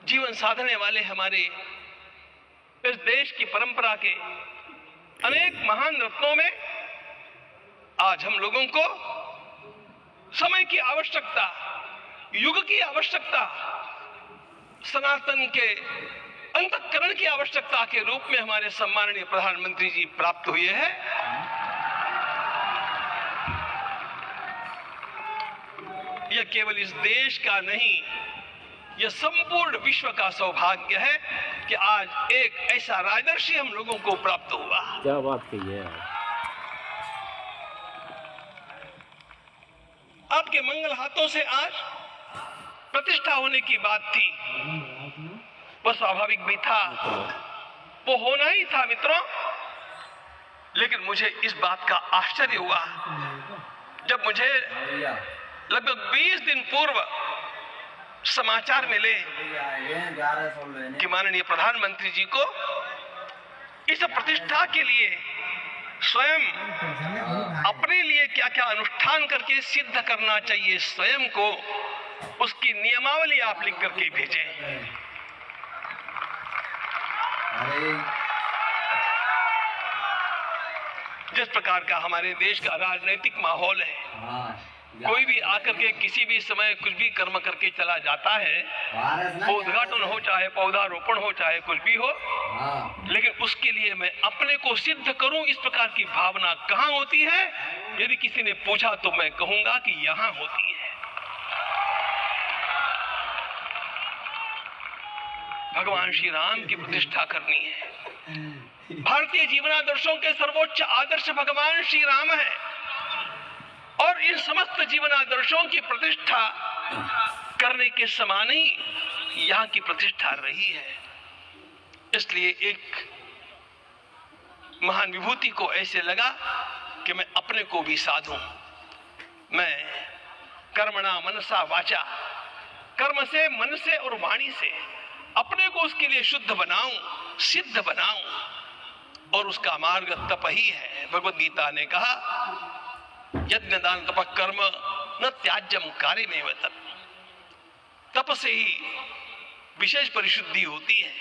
जीवन साधने वाले हमारे इस देश की परंपरा के अनेक महान रत्नों में आज हम लोगों को समय की आवश्यकता, युग की आवश्यकता, सनातन के अंतःकरण की आवश्यकता के रूप में हमारे सम्माननीय प्रधानमंत्री जी प्राप्त हुए हैं। यह केवल इस देश का नहीं, यह संपूर्ण विश्व का सौभाग्य है कि आज एक ऐसा राजदर्शी हम लोगों को प्राप्त हुआ। क्या बात कही है। आपके मंगल हाथों से आज प्रतिष्ठा होने की बात थी, वह स्वाभाविक भी था, वो होना ही था मित्रों। लेकिन मुझे इस बात का आश्चर्य हुआ जब मुझे लगभग 20 दिन पूर्व समाचार मिले कि माननीय प्रधानमंत्री जी को इस प्रतिष्ठा के लिए स्वयं अपने लिए क्या क्या अनुष्ठान करके सिद्ध करना चाहिए, स्वयं को उसकी नियमावली आप लिख करके भेजें। जिस प्रकार का हमारे देश का राजनीतिक माहौल है, कोई भी आकर के किसी भी समय कुछ भी कर्म करके चला जाता है, वो उद्घाटन हो चाहे पौधारोपण हो चाहे कुछ भी हो, लेकिन उसके लिए मैं अपने को सिद्ध करूं, इस प्रकार की भावना कहां होती है? यदि किसी ने पूछा तो मैं कहूंगा कि यहां होती है। भगवान श्री राम की प्रतिष्ठा करनी है। भारतीय जीवनादर्शों के सर्वोच्च आदर्श भगवान श्री राम है और इन समस्त जीवनादर्शों की प्रतिष्ठा करने के समान ही यहाँ की प्रतिष्ठा रही है। इसलिए एक महान विभूति को ऐसे लगा कि मैं अपने को भी साधूं। मैं कर्मणा मनसा वाचा, कर्म से, मन से और वाणी से अपने को उसके लिए शुद्ध बनाऊं, सिद्ध बनाऊं, और उसका मार्ग तप ही है। भगवद गीता ने कहा, यज्ञ दान तप कर्म न त्याज्यम कार्यमेव तप। तप से ही विशेष परिशुद्धि होती है।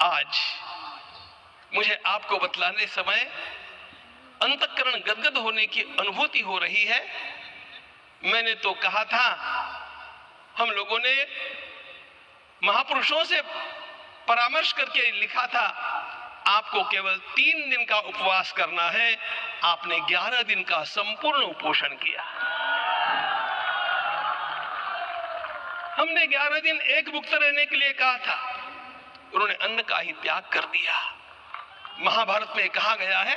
आज मुझे आपको बतलाने समय अंतःकरण गदगद होने की अनुभूति हो रही है। मैंने तो कहा था, हम लोगों ने महापुरुषों से परामर्श करके लिखा था, आपको केवल 3 दिन का उपवास करना है। आपने 11 दिन का संपूर्ण उपोषण किया। हमने 11 दिन एक मुक्त रहने के लिए कहा था, उन्होंने अन्न का ही त्याग कर दिया। महाभारत में कहा गया है,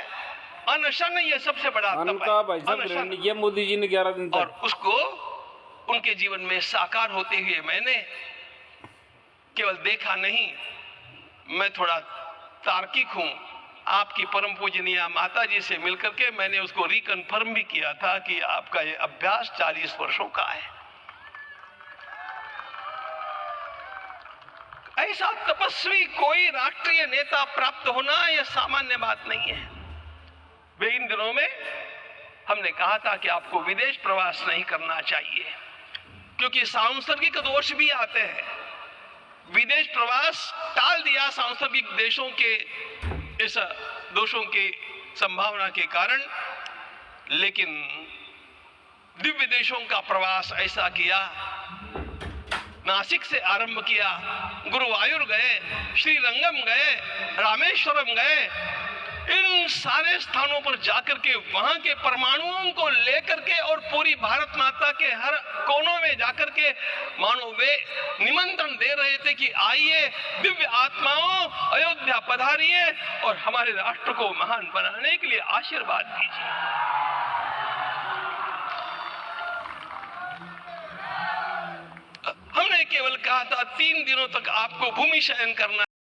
अनशन ये सबसे बड़ा तप है। मोदी जी ने 11 दिन तक, और उसको उनके जीवन में साकार होते हुए मैंने केवल देखा नहीं, मैं थोड़ा तार्किक हूं। आपकी परम पूजनीय माता जी से मिलकर के मैंने उसको रिकन्फर्म भी किया था कि आपका ये अभ्यास 40 वर्षों का है। ऐसा तपस्वी कोई राष्ट्रीय नेता प्राप्त होना यह सामान्य बात नहीं है। वे इन दिनों में हमने कहा था कि आपको विदेश प्रवास नहीं करना चाहिए, क्योंकि सांसर्गिक दोष भी आते हैं। विदेश प्रवास टाल दिया सांसर्गिक देशों के इस दोषों की संभावना के कारण, लेकिन दिव्य देशों का प्रवास ऐसा किया। नासिक से आरंभ किया, गुरुवायूर गए, श्रीरंगम गए, रामेश्वरम गए। इन सारे स्थानों पर जाकर के वहां के परमाणुओं को लेकर के और पूरी भारत माता के हर कोनों में जाकर के मानो वे निमंत्रण दे रहे थे कि आइए दिव्य आत्माओं, अयोध्या पधारिए और हमारे राष्ट्र को महान बनाने के लिए आशीर्वाद दीजिए। हमने केवल कहा था 3 दिनों तक आपको भूमि शयन करना